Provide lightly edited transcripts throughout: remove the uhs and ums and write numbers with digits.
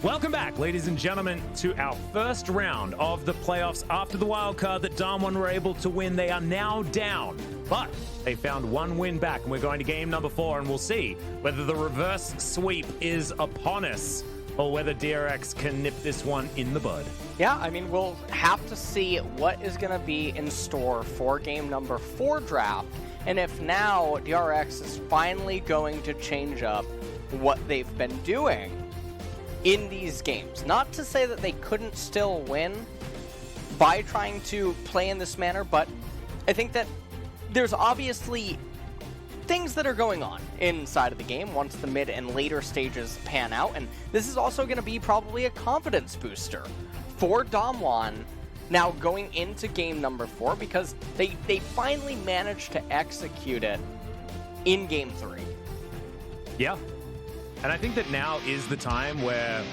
Welcome back, ladies and gentlemen, to our first round of the playoffs after the wild card that DAMWON were able to win. They are now down, but they found one win back, and we're going to game number 4, and we'll see whether the reverse sweep is upon us or whether DRX can nip this one in the bud. Yeah, I mean, we'll have to see what is going to be in store for game number 4 draft, and if now DRX is finally going to change up what they've been doing in these games. Not to say that they couldn't still win by trying to play in this manner, but I think that there's obviously things that are going on inside of the game once the mid and later stages pan out, and this is also going to be probably a confidence booster for DAMWON now going into game number 4, because they finally managed to execute it in game 3. Yeah. And I think that now is the time where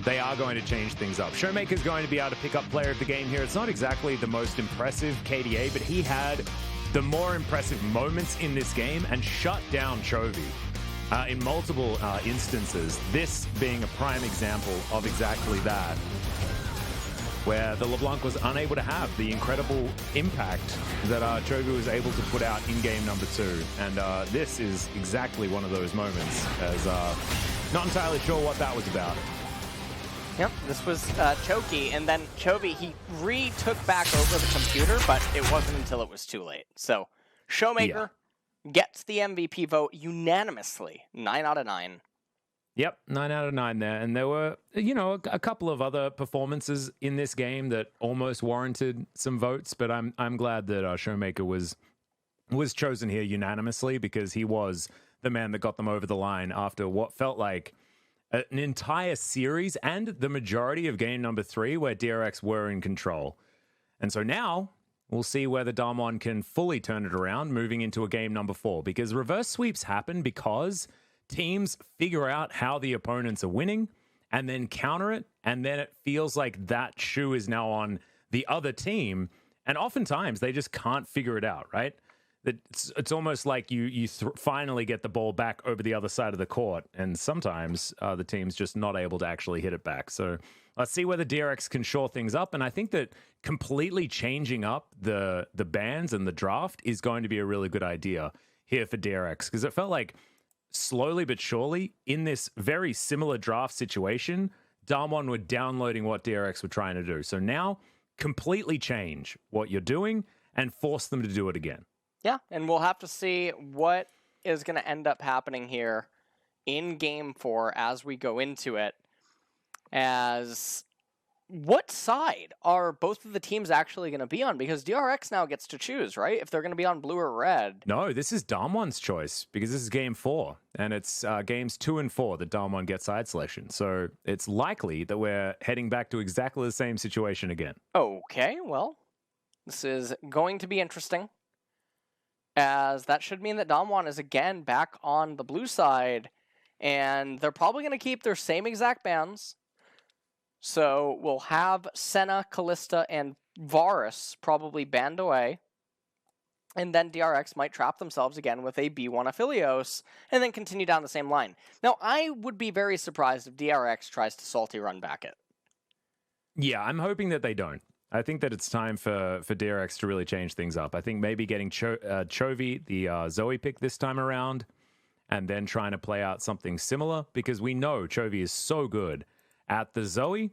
they are going to change things up. Showmaker's going to be able to pick up player of the game here. It's not exactly the most impressive KDA, but he had the more impressive moments in this game and shut down Chovy in multiple instances. This being a prime example of exactly that, where the LeBlanc was unable to have the incredible impact that Chovy was able to put out in game number 2. And this is exactly one of those moments, as not entirely sure what that was about. Yep, this was Choky, and then Chovy, he took back over the computer, but it wasn't until it was too late. So Showmaker gets the MVP vote unanimously, 9 out of 9. Yep, 9 out of 9 there. And there were, you know, a couple of other performances in this game that almost warranted some votes, but I'm glad that Showmaker was chosen here unanimously, because he was the man that got them over the line after what felt like an entire series and the majority of game number 3 where DRX were in control. And so now we'll see whether DAMWON can fully turn it around moving into a game number 4, because reverse sweeps happen because teams figure out how the opponents are winning and then counter it, and then it feels like that shoe is now on the other team, and oftentimes they just can't figure it out, right? It's almost like you finally get the ball back over the other side of the court, and sometimes the team's just not able to actually hit it back. So let's see whether DRX can shore things up, and I think that completely changing up the bans and the draft is going to be a really good idea here for DRX, because it felt like slowly but surely, in this very similar draft situation, DAMWON were downloading what DRX were trying to do. So now, completely change what you're doing and force them to do it again. Yeah, and we'll have to see what is going to end up happening here in Game 4 as we go into it. As what side are both of the teams actually going to be on? Because DRX now gets to choose, right? If they're going to be on blue or red. No, this is DAMWON's choice, because this is game 4, and it's games 2 and 4 that DAMWON gets side selection. So it's likely that we're heading back to exactly the same situation again. Okay, well, this is going to be interesting, as that should mean that DAMWON is again back on the blue side, and they're probably going to keep their same exact bans. So we'll have Senna, Kalista, and Varus probably banned away. And then DRX might trap themselves again with a B1 Aphelios, and then continue down the same line. Now, I would be very surprised if DRX tries to salty run back it. Yeah, I'm hoping that they don't. I think that it's time for DRX to really change things up. I think maybe getting Chovy, the Zoe pick this time around, and then trying to play out something similar, because we know Chovy is so good at the Zoe,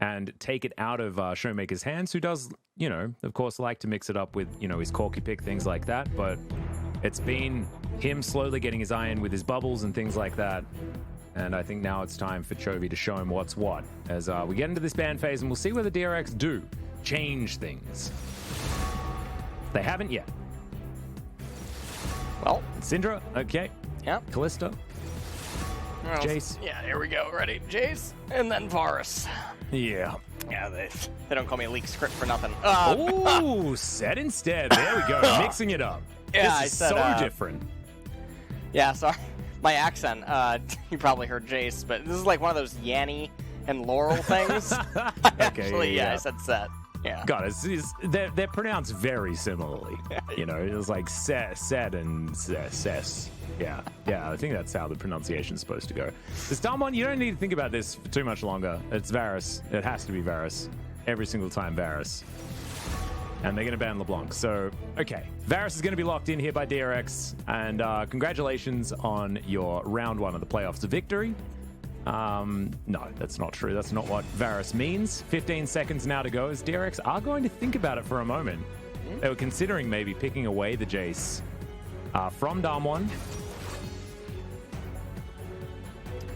and take it out of Showmaker's hands, who does, you know, of course, like to mix it up with, you know, his Corky pick, things like that. But it's been him slowly getting his eye in with his bubbles and things like that. And I think now it's time for Chovy to show him what's what, as we get into this ban phase, and we'll see whether DRX do change things. They haven't yet. Well, Syndra, okay. Yep. Kalista. Jace. Yeah, here we go. Ready? Jace, and then Varus. Yeah. Yeah, they don't call me a leak script for nothing. Oh, set instead. There we go. Mixing it up. Yeah, this is so different. Yeah, sorry. My accent, you probably heard Jace, but this is like one of those Yanny and Laurel things. Okay, Actually, yeah, I said set. Yeah. God, they're pronounced very similarly. You know, it was like Sed and Ses. Yeah, I think that's how the pronunciation's supposed to go. This DAMWON, you don't need to think about this for too much longer. It's Varus. It has to be Varus. Every single time Varus. And they're going to ban LeBlanc. So, okay. Varus is going to be locked in here by DRX. And congratulations on your round 1 of the playoffs victory. No, that's not true. That's not what Varus means. 15 seconds now to go as DRX are going to think about it for a moment. They were considering maybe picking away the Jace from DAMWON.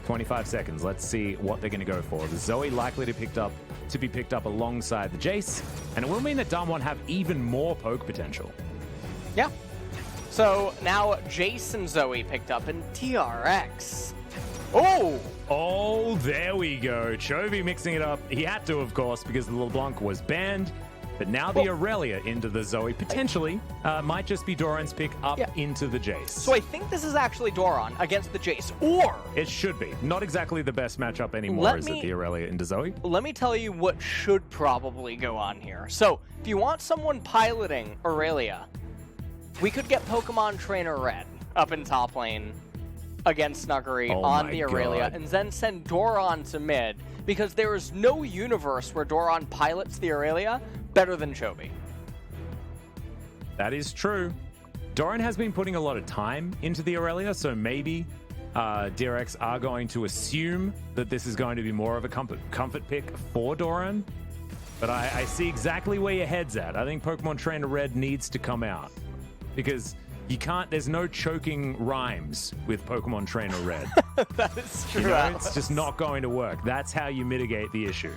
25 seconds. Let's see what they're going to go for. The Zoe likely to be picked up alongside the Jace, and it will mean that DAMWON have even more poke potential. Yeah. So now Jace and Zoe picked up in DRX. Oh, there we go. Chovy mixing it up. He had to, of course, because the LeBlanc was banned. But now the Aurelia into the Zoe potentially might just be Doran's pick up into the Jace. So I think this is actually Doran against the Jace, or... It should be. Not exactly the best matchup anymore, is it, the Aurelia into Zoe? Let me tell you what should probably go on here. So, if you want someone piloting Aurelia, we could get Pokemon Trainer Red up in top lane against Snuggery on the Aurelia, and then send Doran to mid, because there is no universe where Doran pilots the Aurelia better than Chovy. That is true. Doran has been putting a lot of time into the Aurelia, so maybe DRX are going to assume that this is going to be more of a comfort pick for Doran. But I see exactly where your head's at. I think Pokemon Trainer Red needs to come out, because you can't, there's no choking rhymes with Pokemon Trainer Red. That is true. You know, it's just not going to work. That's how you mitigate the issue.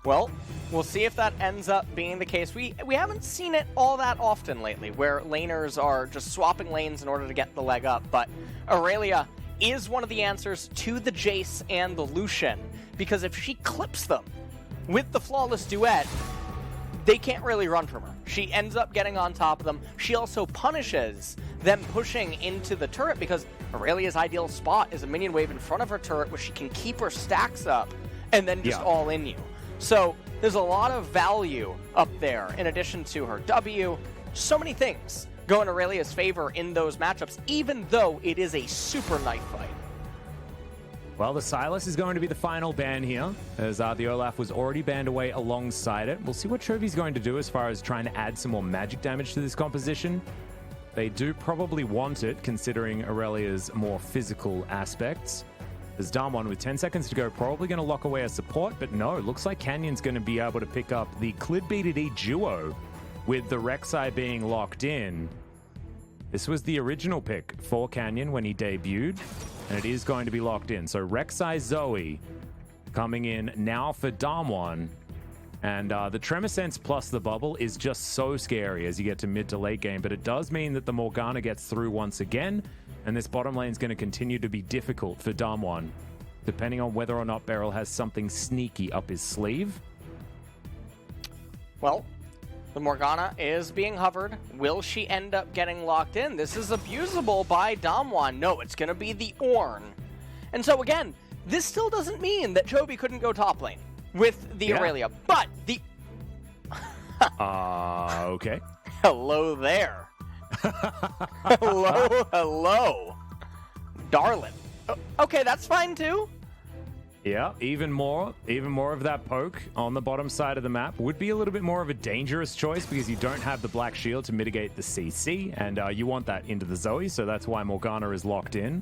Well, we'll see if that ends up being the case. We haven't seen it all that often lately, where laners are just swapping lanes in order to get the leg up, but Aurelia is one of the answers to the Jace and the Lucian, because if she clips them with the Flawless Duet, they can't really run from her. She ends up getting on top of them. She also punishes them pushing into the turret, because Aurelia's ideal spot is a minion wave in front of her turret where she can keep her stacks up and then just all in you. So there's a lot of value up there in addition to her W. So many things go in Aurelia's favor in those matchups, even though it is a super knife fight. Well, the Silas is going to be the final ban here, as the Olaf was already banned away alongside it. We'll see what Chovy's going to do as far as trying to add some more magic damage to this composition. They do probably want it, considering Aurelia's more physical aspects. There's DAMWON with 10 seconds to go, probably going to lock away a support, but no, it looks like Canyon's going to be able to pick up the Clid BDD duo with the Rek'Sai being locked in. This was the original pick for Canyon when he debuted, and it is going to be locked in. So Rek'Sai Zoe coming in now for DAMWON. And the Tremor Sense plus the bubble is just so scary as you get to mid to late game, but it does mean that the Morgana gets through once again, and this bottom lane is going to continue to be difficult for DAMWON, depending on whether or not Beryl has something sneaky up his sleeve. Well, the Morgana is being hovered. Will she end up getting locked in? This is abusable by DAMWON. No, it's going to be the Ornn. And so again, this still doesn't mean that Chovy couldn't go top lane with the Aurelia, but the... Okay. Hello there. hello. Darling. Okay, that's fine too. Yeah, even more of that poke on the bottom side of the map would be a little bit more of a dangerous choice, because you don't have the Black Shield to mitigate the CC, and you want that into the Zoe, so that's why Morgana is locked in.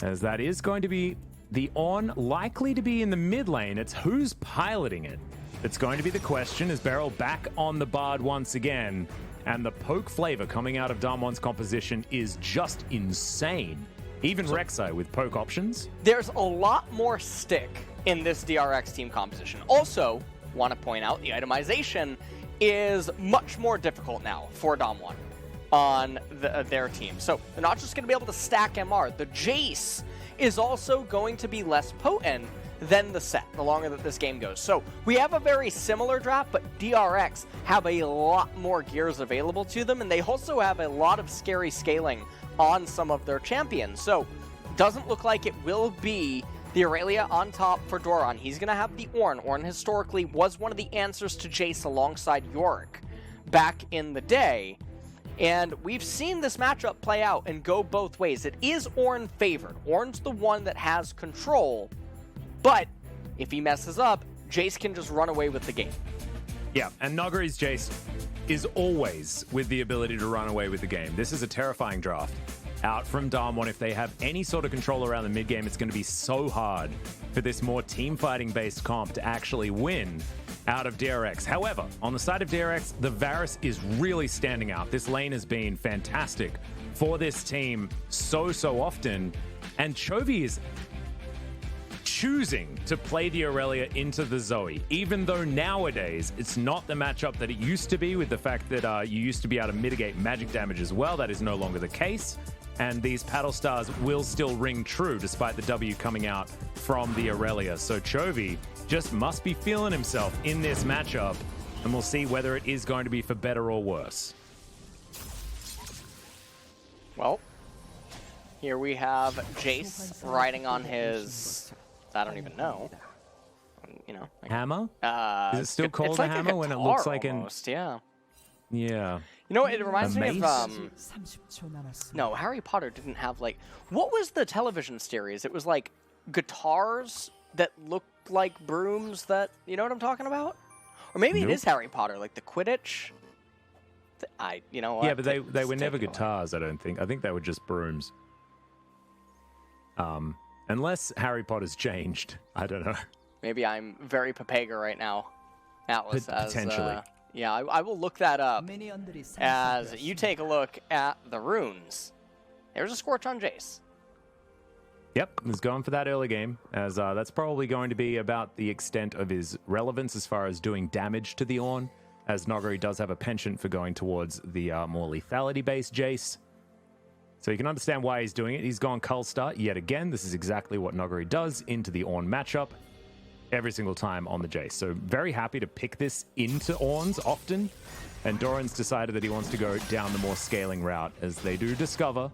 As that is going to be the Ornn, likely to be in the mid lane. It's who's piloting it. It's going to be the question. Is Beryl back on the Bard once again? And the poke flavor coming out of DAMWON's composition is just insane. Even Rek'Sai with poke options. There's a lot more stick in this DRX team composition. Also, want to point out the itemization is much more difficult now for DAMWON on their team. So they're not just going to be able to stack MR. The Jace is also going to be less potent than the set, the longer that this game goes. So we have a very similar draft, but DRX have a lot more gears available to them, and they also have a lot of scary scaling on some of their champions. So doesn't look like it will be The Aurelia on top for Doran. He's going to have the Ornn. Ornn historically was one of the answers to Jace alongside Yorick back in the day. And we've seen this matchup play out and go both ways. It is Ornn favored. Ornn's the one that has control. But if he messes up, Jace can just run away with the game. Yeah, and Nuggery's Jace is always with the ability to run away with the game. This is a terrifying draft. Out from DAMWON, if they have any sort of control around the mid game, it's going to be so hard for this more team fighting based comp to actually win out of DRX. However, on the side of DRX, the Varus is really standing out. This lane has been fantastic for this team so often, and Chovy is choosing to play the Aurelia into the Zoe, even though nowadays it's not the matchup that it used to be, with the fact that you used to be able to mitigate magic damage as well. That is no longer the case. And these paddle stars will still ring true despite the W coming out from the Aurelia. So Chovy just must be feeling himself in this matchup, and we'll see whether it is going to be for better or worse. Well, here we have Jace riding on his, I don't even know, you know. Like, hammer? Is it still called like a hammer when it looks like almost, yeah. Yeah. You know, it reminds me of, 30초 남았습니다. no, Harry Potter didn't have, like, what was the television series? It was like guitars that looked like brooms that, you know what I'm talking about? Or maybe it is Harry Potter, like the Quidditch. You know what? Yeah, but they were never guitars, I don't think. I think they were just brooms. Unless Harry Potter's changed. I don't know. Maybe I'm very Papega right now. Atlas as, potentially. Yeah, I will look that up 미니언들이 as 상승되었습니다. you take a look at the runes. There's a Scorch on Jace. Yep, he's going for that early game, as that's probably going to be about the extent of his relevance as far as doing damage to the Ornn, as Noggery does have a penchant for going towards the more lethality-based Jace. So you can understand why he's doing it. He's gone Cull Start yet again. This is exactly what Noggery does into the Ornn matchup every single time on the Jace. So very happy to pick this into Ornn's often. And Doran's decided that he wants to go down the more scaling route, as they do discover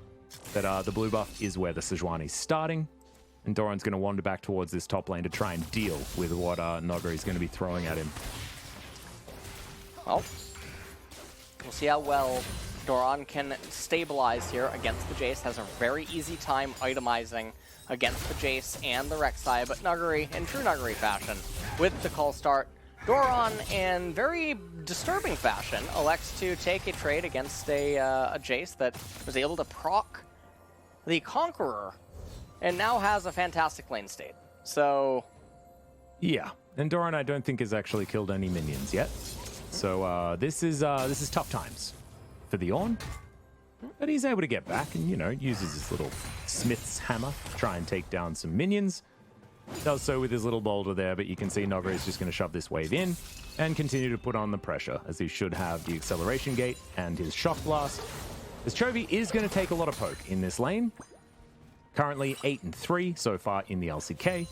that the blue buff is where the Sejuani's starting. And Doran's going to wander back towards this top lane to try and deal with what Noggery's going to be throwing at him. Well, we'll see how well Doran can stabilize here against the Jace. Has a very easy time itemizing against the Jace and the Rek'Sai, but Nuggery, in true Nuggery fashion, with the call start, Doran, in very disturbing fashion, elects to take a trade against a Jace that was able to proc the Conqueror and now has a fantastic lane state. So, yeah, and Doran I don't think has actually killed any minions yet. So this is tough times for the Ornn. But he's able to get back and, you know, uses his little Smith's hammer to try and take down some minions. Does so with his little boulder there, but you can see Noggery is just going to shove this wave in and continue to put on the pressure, as he should have the acceleration gate and his shock blast. As Chovy is going to take a lot of poke in this lane. Currently 8-3 so far in the LCK.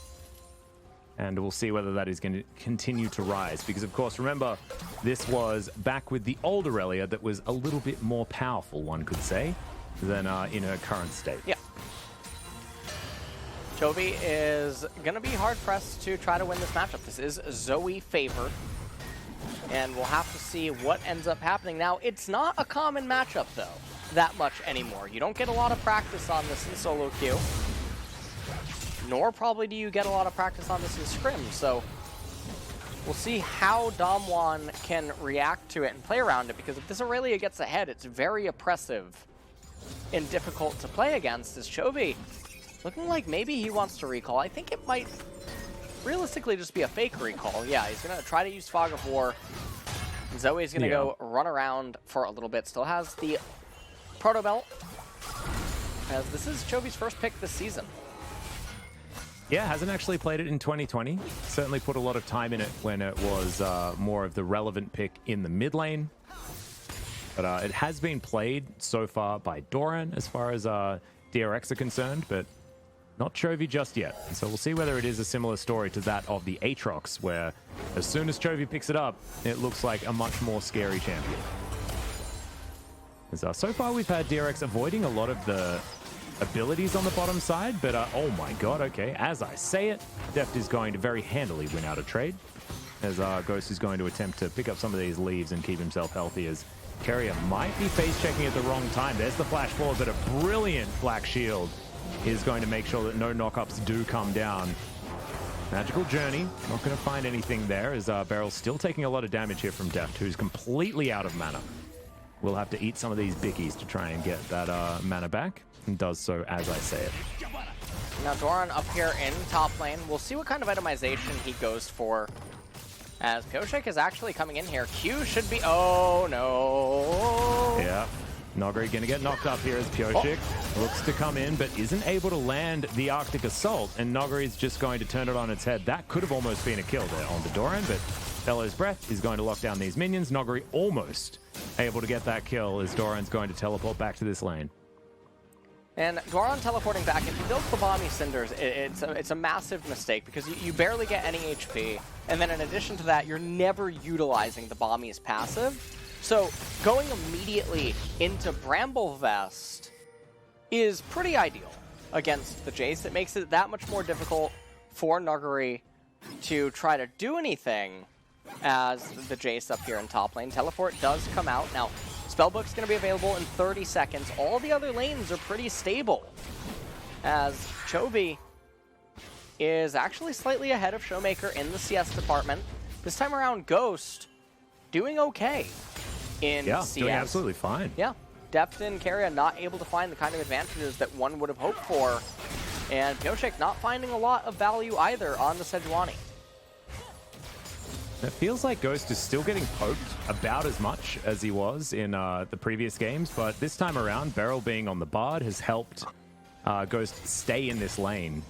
And we'll see whether that is going to continue to rise. Because, of course, remember, this was back with the old Aurelia that was a little bit more powerful, one could say, than in her current state. yeah. Chovy is going to be hard-pressed to try to win this matchup. This is Zoe favored, and we'll have to see what ends up happening. Now, it's not a common matchup, though, that much anymore. You don't get a lot of practice on this in solo queue, nor probably do you get a lot of practice on this in scrim, so we'll see how DAMWON can react to it and play around it, because if this Aurelia gets ahead, it's very oppressive and difficult to play against. As Chovy looking like maybe he wants to recall. I think it might realistically just be a fake recall. Yeah, he's going to try to use Fog of War. Zoe's going to go run around for a little bit. Still has the Proto Belt, as this is Chovy's first pick this season. Yeah, hasn't actually played it in 2020. Certainly put a lot of time in it when it was more of the relevant pick in the mid lane. But it has been played so far by Doran as far as DRX are concerned, but not Chovy just yet. And so we'll see whether it is a similar story to that of the Aatrox, where as soon as Chovy picks it up, it looks like a much more scary champion. So far we've had DRX avoiding a lot of the abilities on the bottom side, but oh my god, okay. As I say it, Deft is going to very handily win out a trade, as Ghost is going to attempt to pick up some of these leaves and keep himself healthy, as Carrier might be face-checking at the wrong time. There's the flash forward, but a brilliant Black Shield is going to make sure that no knockups do come down. Magical Journey, not going to find anything there, as Beryl's still taking a lot of damage here from Deft, who's completely out of mana. We'll have to eat some of these bickies to try and get that mana back, and does so as I say it. Now Doran up here in top lane. We'll see what kind of itemization he goes for, as Pioshek is actually coming in here. Q should be... Oh, no. Yeah. Nogri going to get knocked up here as Pioshek looks to come in, but isn't able to land the Arctic Assault, and Nogri is just going to turn it on its head. That could have almost been a kill there on the Doran, but Bellow's Breath is going to lock down these minions. Nogri almost able to get that kill, as Doran's going to teleport back to this lane. And Doran teleporting back, if he builds the Bomby Cinders, it's a massive mistake, because you barely get any HP. And then in addition to that, you're never utilizing the Bomby's passive. So going immediately into Bramble Vest is pretty ideal against the Jace. It makes it that much more difficult for Nuguri to try to do anything as the Jace up here in top lane. Teleport does come out. Now, Spellbook's going to be available in 30 seconds. All the other lanes are pretty stable, as Chovy is actually slightly ahead of Showmaker in the CS department. This time around, Ghost doing okay in CS. Doing absolutely fine. Yeah. Deft and Carrier not able to find the kind of advantages that one would have hoped for. And Pioshek not finding a lot of value either on the Sejuani. It feels like Ghost is still getting poked about as much as he was in the previous games, but this time around, Beryl being on the Bard has helped Ghost stay in this lane.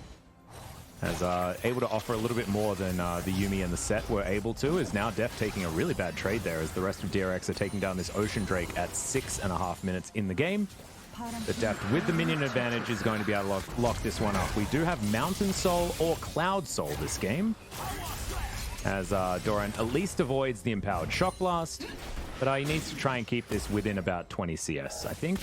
As able to offer a little bit more than the Yuumi and the Set were able to, is now Deft taking a really bad trade there, as the rest of DRX are taking down this Ocean Drake at 6.5 minutes in the game. The Deft with the minion advantage is going to be able to lock this one up. We do have Mountain Soul or Cloud Soul this game, as Doran at least avoids the Empowered Shock Blast, but he needs to try and keep this within about 20 CS, I think.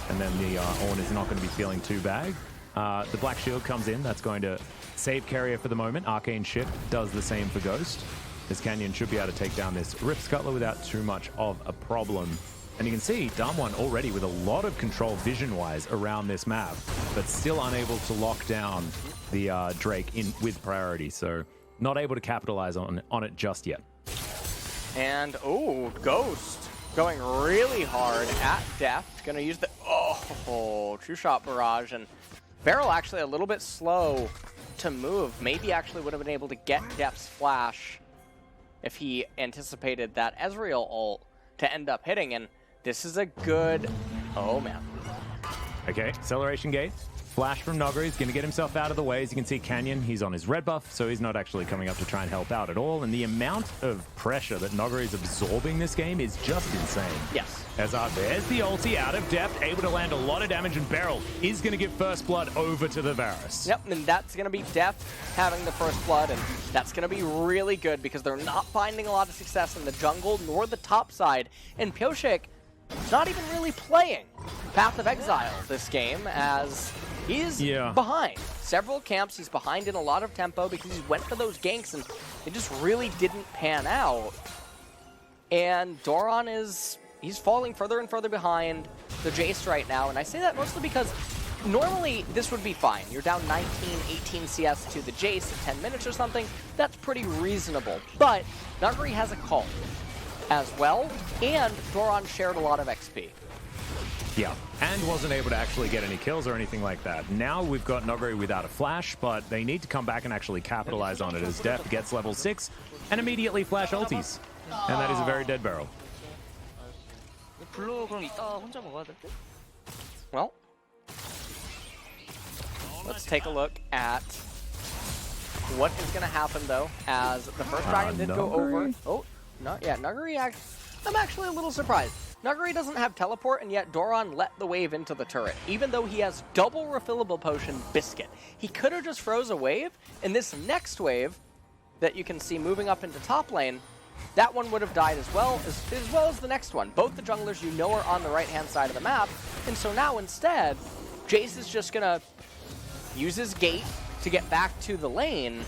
And then the Ornn is not going to be feeling too bad. The Black Shield comes in, that's going to save Carrier for the moment. Arcane Shift does the same for Ghost, as Canyon should be able to take down this Rift Scuttler without too much of a problem. And you can see DAMWON already with a lot of control vision-wise around this map, but still unable to lock down the Drake in with priority, so not able to capitalize on it just yet. And, oh, Ghost going really hard at Deft. Gonna use the, True Shot Barrage, and Beryl actually a little bit slow to move. Maybe actually would have been able to get Deft's flash if he anticipated that Ezreal ult to end up hitting, and this is a good, oh man. Okay, Acceleration Gate. Flash from Nogri is going to get himself out of the way. As you can see, Canyon, he's on his red buff, so he's not actually coming up to try and help out at all. And the amount of pressure that Nogri is absorbing this game is just insane. Yes. As there's the ulti out of Deft, able to land a lot of damage, and Beryl is going to give first blood over to the Varus. Yep, and that's going to be Deft having the first blood, and that's going to be really good because they're not finding a lot of success in the jungle nor the top side. And Pioshek not even really playing Path of Exile this game, as he's behind. Several camps, he's behind in a lot of tempo because he went for those ganks and it just really didn't pan out. And Doran he's falling further and further behind the Jace right now, and I say that mostly because normally this would be fine. You're down 19, 18 CS to the Jace in 10 minutes or something. That's pretty reasonable. But Nuguri has a call as well, and Doran shared a lot of XP. Yeah, and wasn't able to actually get any kills or anything like that. Now we've got Noguri without a flash, but they need to come back and actually capitalize on it, as Deft gets level 6 and immediately flash ultis. And that is a very dead Beryl. Well, let's take a look at what is going to happen, though, as the first dragon did go over. Oh, not yet. Nuguri, I'm actually a little surprised. Nuguri doesn't have teleport, and yet Doran let the wave into the turret, even though he has double refillable potion Biscuit. He could have just froze a wave, and this next wave that you can see moving up into top lane, that one would have died as well as the next one. Both the junglers you know are on the right-hand side of the map, and so now instead, Jace is just gonna use his gate to get back to the lane.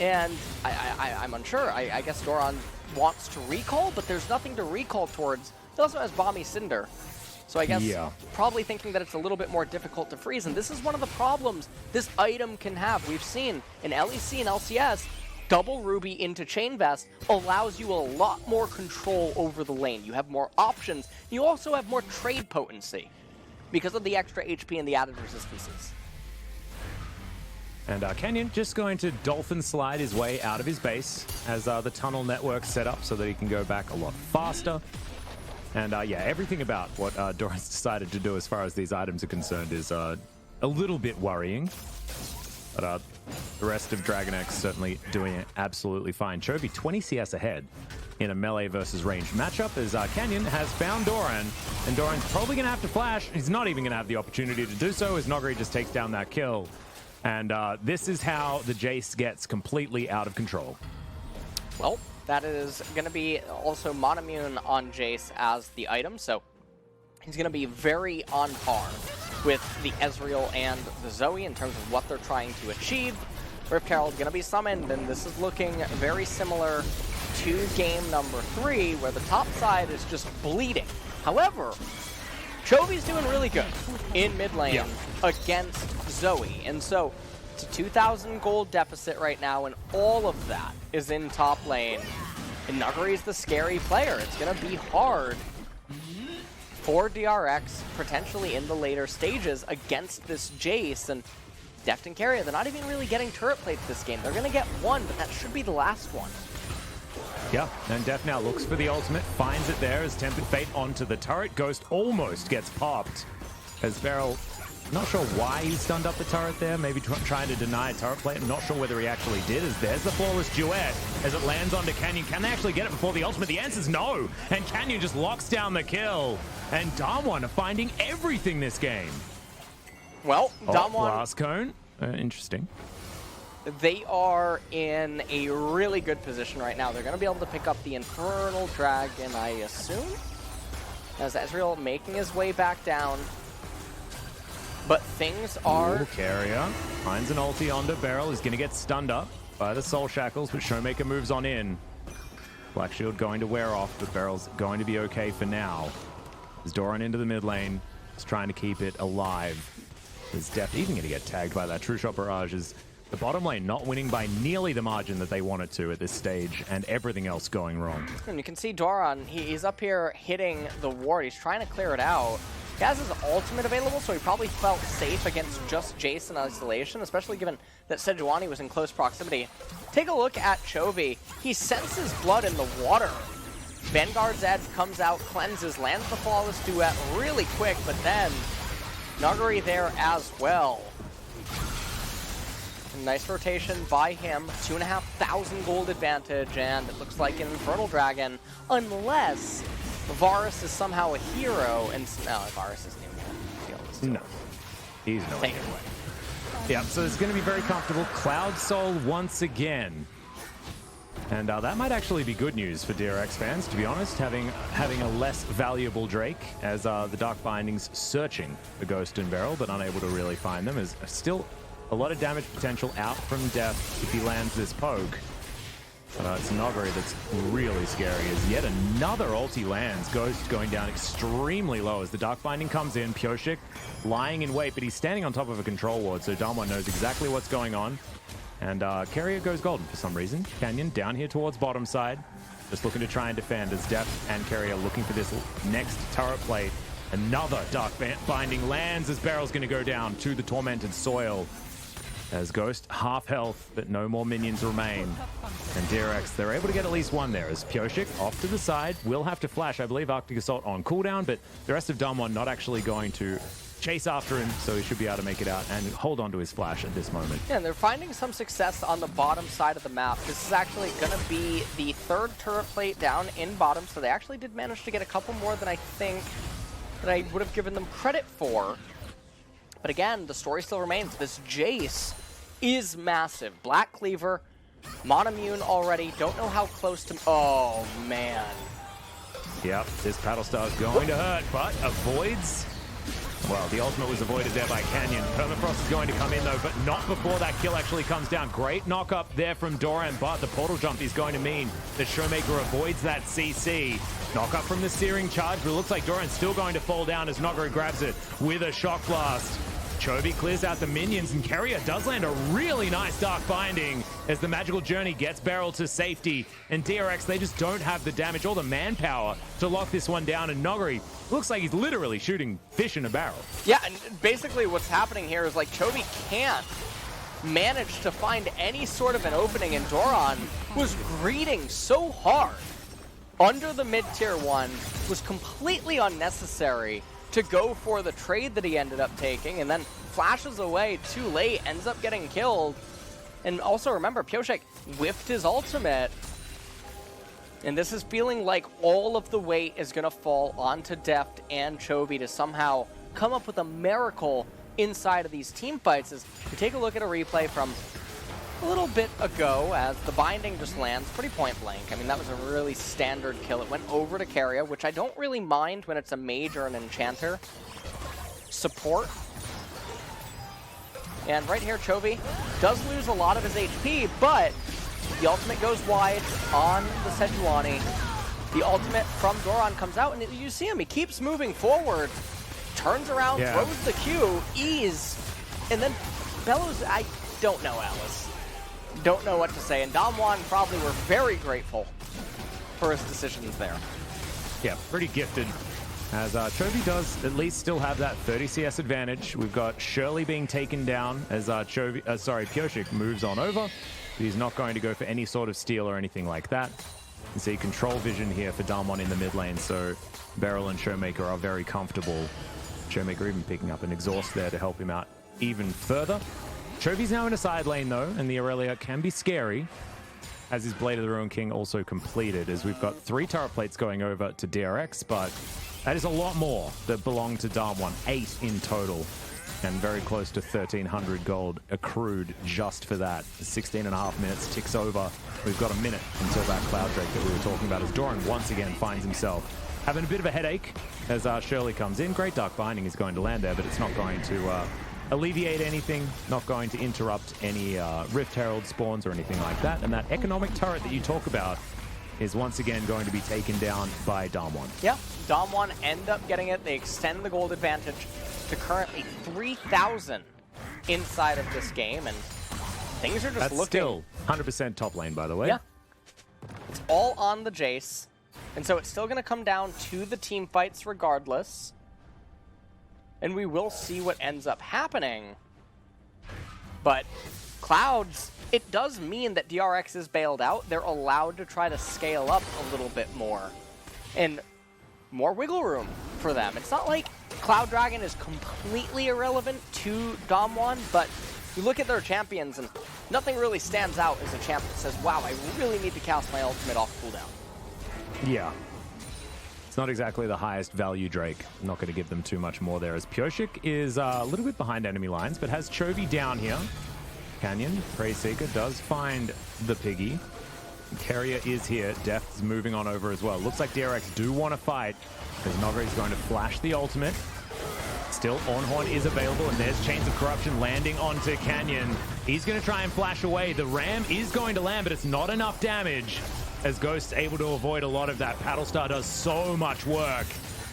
And I'm unsure. I guess Doran wants to recall, but there's nothing to recall towards. He also has Bomby Cinder. So I guess probably thinking that it's a little bit more difficult to freeze. And this is one of the problems this item can have. We've seen in LEC and LCS, double Ruby into Chain Vest allows you a lot more control over the lane. You have more options. You also have more trade potency because of the extra HP and the added resistances. And Canyon just going to Dolphin slide his way out of his base as the tunnel network set up so that he can go back a lot faster. And yeah, everything about what Doran's decided to do as far as these items are concerned is a little bit worrying. But the rest of DragonX certainly doing it absolutely fine. Chovy 20 CS ahead in a melee versus ranged matchup as Canyon has found Doran. And Doran's probably going to have to flash. He's not even going to have the opportunity to do so as Noguri just takes down that kill. And this is how the Jace gets completely out of control. Well, that is going to be also Monomune on Jace as the item, so he's going to be very on par with the Ezreal and the Zoe in terms of what they're trying to achieve. Rift Herald going to be summoned, and this is looking very similar to game number 3, where the top side is just bleeding. However, Chovy's doing really good in mid lane against Zoe, and so it's a 2,000 gold deficit right now, and all of that is in top lane. And Nuguri's the scary player. It's going to be hard for DRX, potentially in the later stages, against this Jace. And Deft and Keria, they're not even really getting turret plates this game. They're going to get one, but that should be the last one. Yeah, and Deft now looks for the ultimate, finds it there as Tempered Fate onto the turret. Ghost almost gets popped as Beryl, not sure why he stunned up the turret there, maybe trying to deny a turret plate. I'm not sure whether he actually did, as there's the flawless duet as it lands onto Canyon. Can they actually get it before the ultimate? The answer's no, and Canyon just locks down the kill. And DAMWON are finding everything this game. Well, DAMWON... Blast cone, interesting. They are in a really good position right now. They're going to be able to pick up the Infernal Dragon, I assume, as Ezreal making his way back down. But things are... Keria finds an ulti onto Beryl. He's going to get stunned up by the Soul Shackles, but Showmaker moves on in. Black Shield going to wear off, but Beryl's going to be okay for now. As Doran into the mid lane, is trying to keep it alive. Is Deft even going to get tagged by that True Shot Barrage? Is the bottom lane not winning by nearly the margin that they wanted to at this stage, and everything else going wrong. And you can see Doran, he's up here hitting the ward. He's trying to clear it out. He has his ultimate available, so he probably felt safe against just Jace in isolation, especially given that Sejuani was in close proximity. Take a look at Chovy. He senses blood in the water. Vanguard's Edge comes out, cleanses, lands the flawless duet really quick, but then Nuguri there as well. Nice rotation by him, 2,500 gold advantage, and it looks like an Infernal Dragon, unless Varus is somehow a hero, and no, Varus isn't even. No, he's no Take it away. Yeah, so it's going to be very comfortable. Cloud Soul once again. And that might actually be good news for DRX fans, to be honest, having a less valuable Drake, as the Dark Bindings searching for Ghost and Beryl, but unable to really find them. Is still a lot of damage potential out from Deft if he lands this poke. It's Noguri that's really scary, as yet another ulti lands. Ghost going down extremely low as the Dark Binding comes in. Pyoshik lying in wait, but he's standing on top of a control ward, so DAMWON knows exactly what's going on. And Keria goes golden for some reason. Canyon down here towards bottom side, just looking to try and defend as Deft and Keria looking for this next turret plate. Another Dark Binding lands as Beryl's going to go down to the Tormented Soil. As Ghost half health, but no more minions remain. And DRX, they're able to get at least one there as Pyoshik off to the side. Will have to flash, I believe, Arctic Assault on cooldown, but the rest of DAMWON not actually going to chase after him, so he should be able to make it out and hold on to his flash at this moment. Yeah, and they're finding some success on the bottom side of the map. This is actually going to be the third turret plate down in bottom, so they actually did manage to get a couple more than I think that I would have given them credit for. But again, the story still remains. This Jace is massive. Black Cleaver, Monomune already. Don't know how close to... Oh, man. Yep, this Paddle Star is going to hurt, but avoids Well, the ultimate was avoided there by Canyon. Permafrost is going to come in, though, but not before that kill actually comes down. Great knock up there from Doran, but the portal jump is going to mean that Showmaker avoids that CC. Knock up from the Searing Charge, but it looks like Doran's still going to fall down as Nogaro grabs it with a Shock Blast. Chovy clears out the minions, and Keria does land a really nice Dark Binding as the Magical Journey gets Beryl to safety. And DRX, they just don't have the damage or the manpower to lock this one down. And Nogari looks like he's literally shooting fish in a barrel. Yeah, and basically what's happening here is like Chovy can't manage to find any sort of an opening, and Doran was greeting so hard under the mid-tier 1, was completely unnecessary to go for the trade that he ended up taking, and then flashes away too late, ends up getting killed. And also remember, Pioshek whiffed his ultimate, and this is feeling like all of the weight is going to fall onto Deft and Chovy to somehow come up with a miracle inside of these team fights. As we take a look at a replay from a little bit ago, as the binding just lands pretty point blank. I mean, that was a really standard kill. It went over to Keria, which I don't really mind when it's a mage or an enchanter support. And right here, Chovy does lose a lot of his HP, but the ultimate goes wide on the Sejuani. The ultimate from Doran comes out, and you see him. He keeps moving forward, turns around, throws the Q, ease, and then Bellows, I don't know, Alice. Don't know what to say, and DAMWON probably were very grateful for his decisions there. Yeah, pretty gifted, as Chovy does at least still have that 30 CS advantage. We've got Shirley being taken down as Pioshek moves on over. He's not going to go for any sort of steal or anything like that. You can see control vision here for DAMWON in the mid lane, so Beryl and Showmaker are very comfortable. Showmaker even picking up an exhaust there to help him out even further. Chovy's now in a side lane, though, and the Aurelia can be scary, as his Blade of the Ruined King also completed, as we've got 3 turret plates going over to DRX, but that is a lot more that belong to DAMWON, 8 in total, and very close to 1,300 gold accrued just for that. 16.5 minutes ticks over. We've got a minute until that Cloud Drake that we were talking about, as Doran once again finds himself having a bit of a headache as Shirley comes in. Great Dark Binding is going to land there, but it's not going to alleviate anything, not going to interrupt any Rift Herald spawns or anything like that. And that economic turret that you talk about is once again going to be taken down by DAMWON. Yeah, DAMWON end up getting it. They extend the gold advantage to currently 3,000 inside of this game, and things are just looking... still 100% top lane, by the way. Yeah. It's all on the Jace, and so it's still going to come down to the team fights regardless. And we will see what ends up happening. But Clouds, it does mean that DRX is bailed out. They're allowed to try to scale up a little bit more. And more wiggle room for them. It's not like Cloud Dragon is completely irrelevant to DAMWON, but you look at their champions and nothing really stands out as a champ that says, wow, I really need to cast my ultimate off cooldown. Yeah. Not exactly the highest value Drake. I'm not going to give them too much more there, as Pioshek is a little bit behind enemy lines, but has Chovy down here. Canyon, Prey Seeker does find the piggy. Keria is here. Deft is moving on over as well. Looks like DRX do want to fight, as Nogari is going to flash the ultimate. Still, Ornhorn is available, and there's Chains of Corruption landing onto Canyon. He's going to try and flash away. The Ram is going to land, but it's not enough damage, as Ghost's able to avoid a lot of that. Paddlestar does so much work,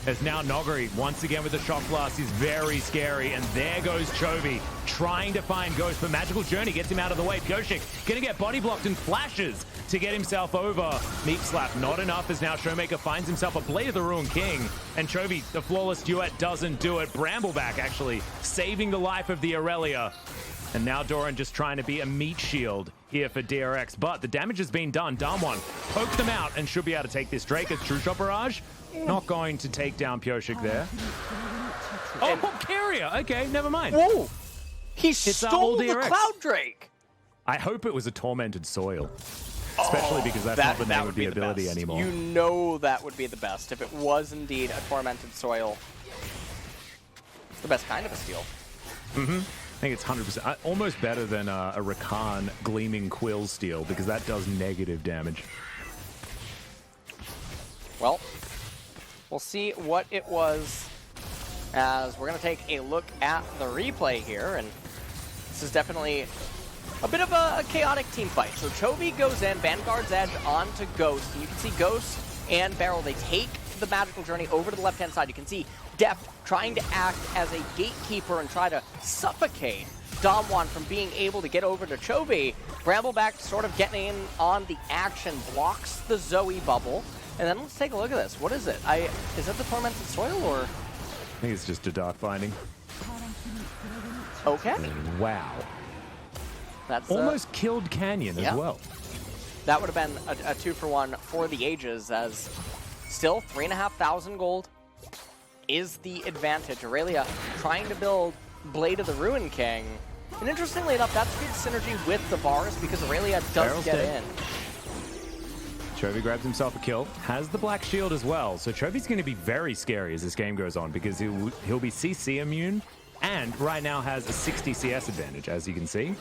as now Nogari, once again with the Shock Blast, is very scary, and there goes Chovy, trying to find Ghost, but Magical Journey gets him out of the way. Pioshek gonna get body blocked and flashes to get himself over. Meat Slap, not enough, as now Showmaker finds himself a Blade of the Ruined King, and Chovy, the flawless duet, doesn't do it. Brambleback actually saving the life of the Aurelia. And now Doran just trying to be a meat shield here for DRX, but the damage has been done. DAMWON poked them out and should be able to take this. Drake as True Shot Barrage, not going to take down Pioshek there. Oh, Keria, okay, never mind. Whoa, he stole the Cloud Drake. I hope it was a Tormented Soil, especially because that's not the name of the ability anymore. You know that would be the best if it was indeed a Tormented Soil. It's the best kind of a steal. Mm-hmm. I think it's 100%. Almost better than a Rakan Gleaming Quill steal, because that does negative damage. Well, we'll see what it was as we're going to take a look at the replay here, and this is definitely a bit of a chaotic team fight. So Chovy goes in, Vanguard's Edge onto Ghost, and you can see Ghost and Beryl, they take the Magical Journey over to the left-hand side. You can see Deft trying to act as a gatekeeper and try to suffocate DAMWON from being able to get over to Chovy. Brambleback sort of getting in on the action, blocks the Zoe bubble, and then let's take a look at this. What is it? Is that the Tormented Soil, or? I think it's just a Dark Binding. Okay. Wow. That's almost killed Canyon as well. That would have been a 2-for-1 for the ages, as still 3,500 gold is the advantage. Aurelia trying to build Blade of the Ruin King. And interestingly enough, that's good synergy with the Varus because Aurelia does get in. Chovy grabs himself a kill, has the Black Shield as well. So Chovy's going to be very scary as this game goes on because he'll be CC immune and right now has a 60 CS advantage, as you can see.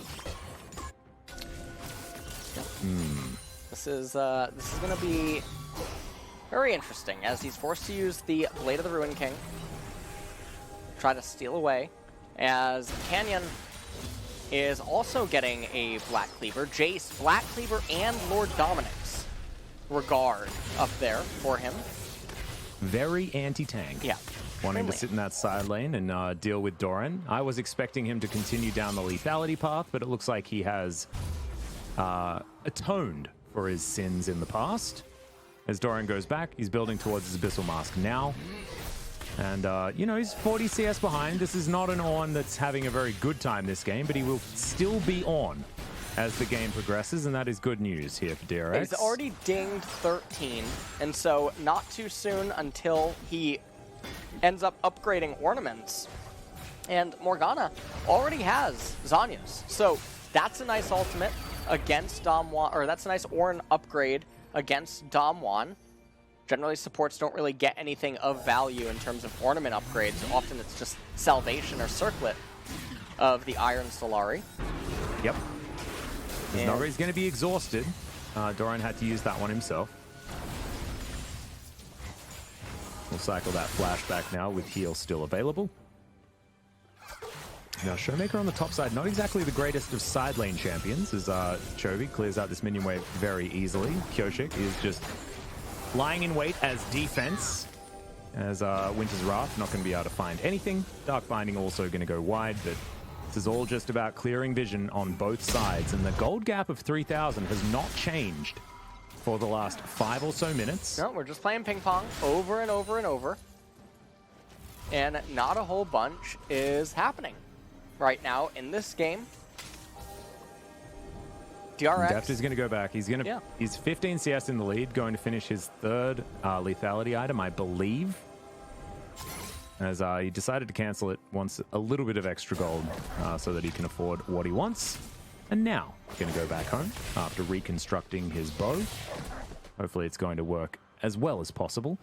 This is going to be very interesting as he's forced to use the Blade of the Ruin King. Try to steal away as Canyon is also getting a Black Cleaver. Jace, Black Cleaver, and Lord Dominic's regard up there for him. Very anti-tank. Yeah. Wanting to sit in that side lane and deal with Doran. I was expecting him to continue down the lethality path, but it looks like he has atoned for his sins in the past. As Doran goes back, he's building towards his Abyssal Mask now. And, you know, he's 40 CS behind. This is not an Ornn that's having a very good time this game, but he will still be on as the game progresses, and that is good news here for DRX. He's already dinged 13, and so not too soon until he ends up upgrading ornaments. And Morgana already has Zhonya's, so that's a nice ultimate against DAMWON, or that's a nice Ornn upgrade against DAMWON. Generally, supports don't really get anything of value in terms of ornament upgrades. Often it's just Salvation or Circlet of the Iron Solari. Yep. Nogari's going to be exhausted. Doran had to use that one himself. We'll cycle that flashback now with heal still available. Now, Showmaker on the top side, not exactly the greatest of side lane champions, as Chovy clears out this minion wave very easily. Kyoshik is just lying in wait as defense, as Winter's Wrath not going to be able to find anything. Dark Binding also going to go wide, but this is all just about clearing vision on both sides, and the gold gap of 3,000 has not changed for the last 5 or so minutes. No, we're just playing ping pong over and over and over, and not a whole bunch is happening right now in this game. DRX. Deft is going to go back. He's 15 CS in the lead, going to finish his third lethality item, I believe. As he decided to cancel it, wants a little bit of extra gold so that he can afford what he wants. And now, going to go back home after reconstructing his bow. Hopefully it's going to work as well as possible.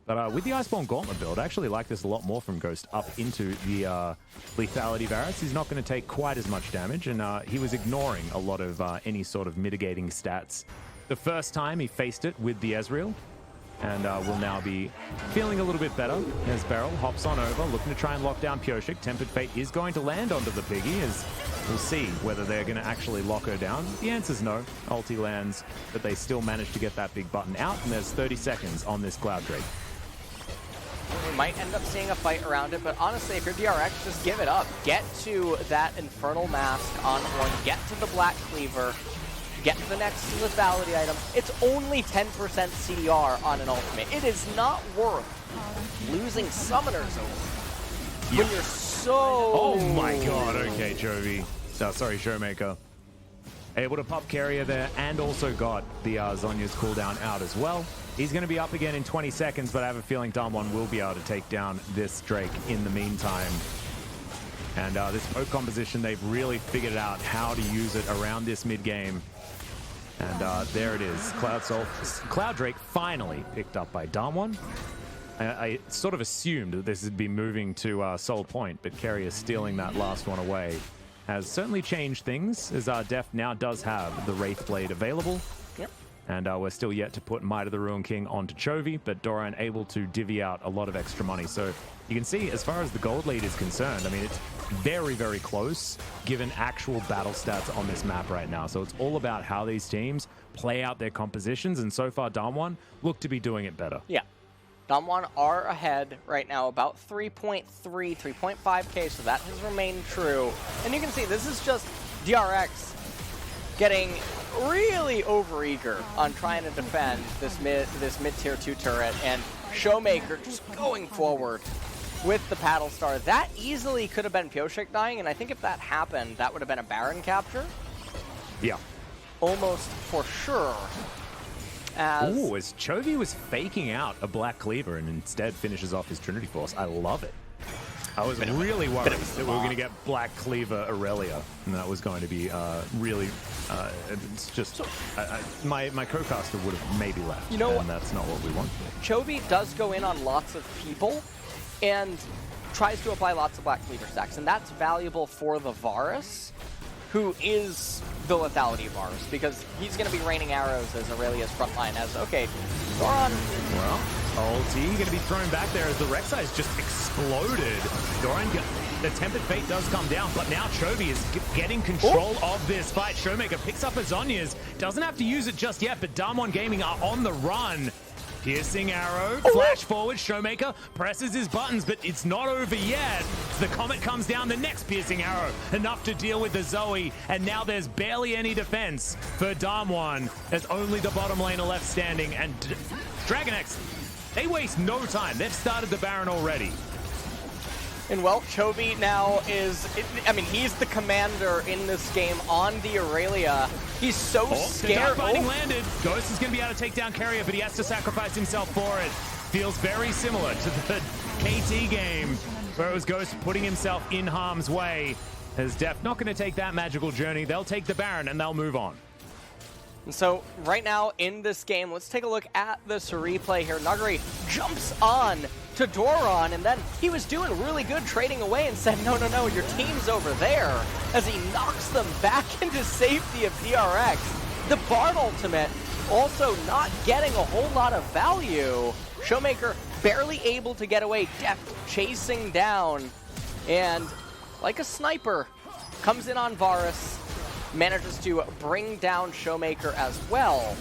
But with the Iceborne Gauntlet build, I actually like this a lot more from Ghost up into the lethality Varus. He's not going to take quite as much damage, and he was ignoring a lot of any sort of mitigating stats the first time he faced it with the Ezreal. And will now be feeling a little bit better as Beryl hops on over, looking to try and lock down Pyoshik. Tempered Fate is going to land onto the piggy, as we'll see whether they're going to actually lock her down. The answer's no. Ulti lands, but they still manage to get that big button out, and there's 30 seconds on this Cloud Drake. We might end up seeing a fight around it, but honestly, if you're DRX, just give it up. Get to that Infernal Mask on Ornn, get to the Black Cleaver, get to the next lethality item. It's only 10% CDR on an ultimate. It is not worth losing summoners over when you're so... Oh my god, okay, Chovy. Sorry, Showmaker. Able to pop carrier there, and also got the Zhonya's cooldown out as well. He's going to be up again in 20 seconds, but I have a feeling DAMWON will be able to take down this Drake in the meantime. And this poke composition, they've really figured out how to use it around this mid-game. And there it is. Cloud Drake finally picked up by DAMWON. I sort of assumed that this would be moving to Soul Point, but Carrier stealing that last one away has certainly changed things, as Deft now does have the Wraith Blade available. Yep. And we're still yet to put Might of the Ruin King onto Chovy, but Doran able to divvy out a lot of extra money. So you can see, as far as the gold lead is concerned, I mean, it's very, very close given actual battle stats on this map right now. So it's all about how these teams play out their compositions, and so far DAMWON look to be doing it better. Yeah. DAMWON are ahead right now, about 3.3, 3.5k, so that has remained true. And you can see this is just DRX getting really overeager on trying to defend this mid-tier 2 turret, and Showmaker just going forward with the paddle star. That easily could have been Pioshik dying, and I think if that happened, that would have been a Baron capture. Yeah. Almost for sure. Ooh, as Chovy was faking out a Black Cleaver and instead finishes off his Trinity Force. I love it. I was really worried that we were going to get Black Cleaver Aurelia, and that was going to be really, it's just, my co-caster would have maybe left, and that's not what we want. Chovy does go in on lots of people and tries to apply lots of Black Cleaver stacks, and that's valuable for the Varus, who is the lethality Varus, because he's going to be raining arrows as Aurelia's frontline as, okay, Doran. Well, ulti going to be thrown back there as the Rek'Sai's just exploded. Doran, the Tempered Fate does come down, but now Chovy is getting control of this fight. Showmaker picks up a Zhonya's, doesn't have to use it just yet, but DAMWON Gaming are on the run. Piercing arrow, flash forward, Showmaker presses his buttons, but it's not over yet. The Comet comes down, the next piercing arrow, enough to deal with the Zoe, and now there's barely any defense for DAMWON. There's only the bottom laner left standing, and DragonX, they waste no time. They've started the Baron already. And well, Chovy now is, I mean, he's the commander in this game on the Aurelia. He's so scared. The Dark landed. Ghost is going to be able to take down Carrier, but he has to sacrifice himself for it. Feels very similar to the KT game, where it was Ghost putting himself in harm's way. As Def not going to take that magical journey. They'll take the Baron and they'll move on. And so right now in this game, let's take a look at this replay here. Nuguri jumps on to Doran, and then he was doing really good trading away and said, no, no, no, your team's over there, as he knocks them back into safety of DRX. The Bard ultimate also not getting a whole lot of value. Showmaker barely able to get away, Deft chasing down, and like a sniper, comes in on Varus, manages to bring down Showmaker as well.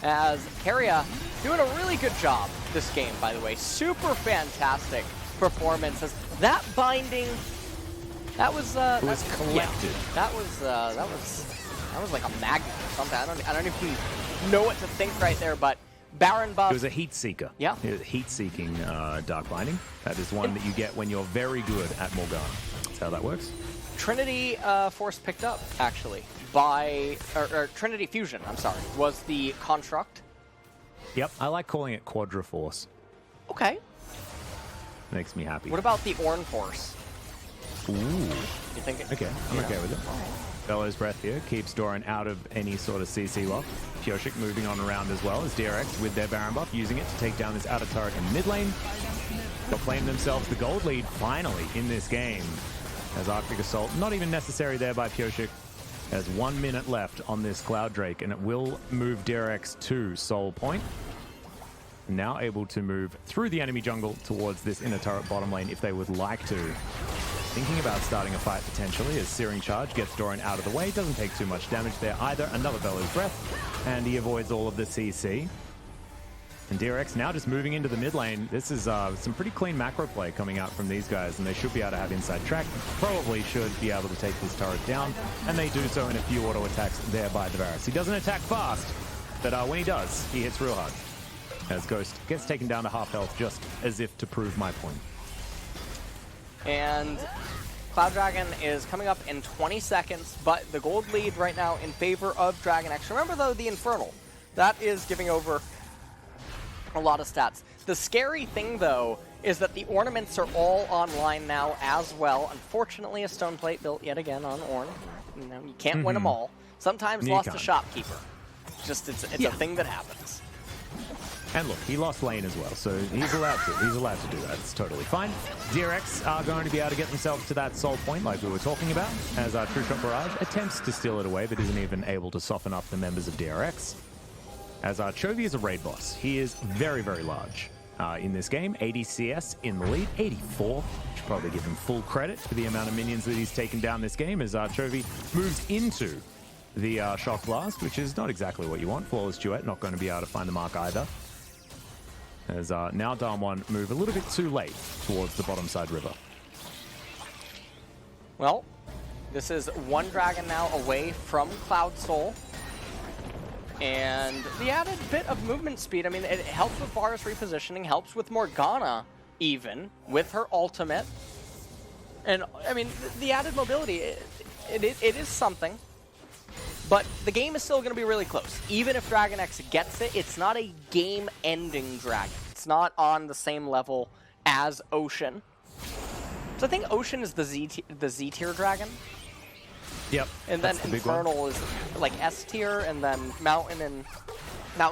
As Keria doing a really good job this game, by the way. Super fantastic performance. As that binding, that was it was collected. Yeah, that was like a magnet or something. I don't even know what to think right there, but Baron buff. It was a heat seeker. Yeah. It was heat-seeking Dark Binding. That is one that you get when you're very good at Morgana. That's how that works. Trinity Force picked up, actually, by, or Trinity Fusion, I'm sorry, was the construct. Yep, I like calling it Quadra Force. Okay. Makes me happy. What about the Ornn Force? Ooh. You think it, okay, I'm okay with it. Bellow's Breath here keeps Doran out of any sort of CC lock. Pioshik moving on around as well as DRX with their Baron buff, using it to take down this outer turret in mid lane. They'll claim themselves the gold lead finally in this game. As Arctic Assault, not even necessary there by Pioshik. There's 1 minute left on this Cloud Drake, and it will move DRX to Soul Point. Now able to move through the enemy jungle towards this inner turret bottom lane if they would like to. Thinking about starting a fight potentially as Searing Charge gets Doran out of the way. Doesn't take too much damage there either. Another Bellow's Breath, and he avoids all of the CC. And DRX now just moving into the mid lane. This is some pretty clean macro play coming out from these guys, and they should be able to have inside track. Probably should be able to take this turret down, and they do so in a few auto attacks there by the Varus. He doesn't attack fast, but when he does, he hits real hard. As Ghost gets taken down to half health, just as if to prove my point. And Cloud Dragon is coming up in 20 seconds, but the gold lead right now in favor of DragonX. Remember, though, the Infernal. That is giving over a lot of stats. The scary thing, though, is that the ornaments are all online now as well. Unfortunately, a stone plate built yet again on Ornn. You know, you can't win them all. Sometimes lost a shopkeeper. Just it's a thing that happens. And look, he lost lane as well, so he's allowed to. He's allowed to do that. It's totally fine. DRX are going to be able to get themselves to that Soul Point like we were talking about, as our True Shot Barrage attempts to steal it away, but isn't even able to soften up the members of DRX. as Chovy is a raid boss. He is very, very large in this game. 80 CS in the lead, 84. Should probably give him full credit for the amount of minions that he's taken down this game as Chovy moves into the Shock Blast, which is not exactly what you want. Flawless Duet, not going to be able to find the mark either. As now DAMWON move a little bit too late towards the bottom side river. Well, this is one dragon now away from Cloud Soul. And the added bit of movement speed, I mean, it helps with Varus repositioning, helps with Morgana even, with her ultimate. And, I mean, the added mobility, it is something. But the game is still going to be really close. Even if DragonX gets it, it's not a game-ending dragon. It's not on the same level as Ocean. So I think Ocean is the Z-tier dragon. Yep. And then Infernal is like S tier, and then Mountain's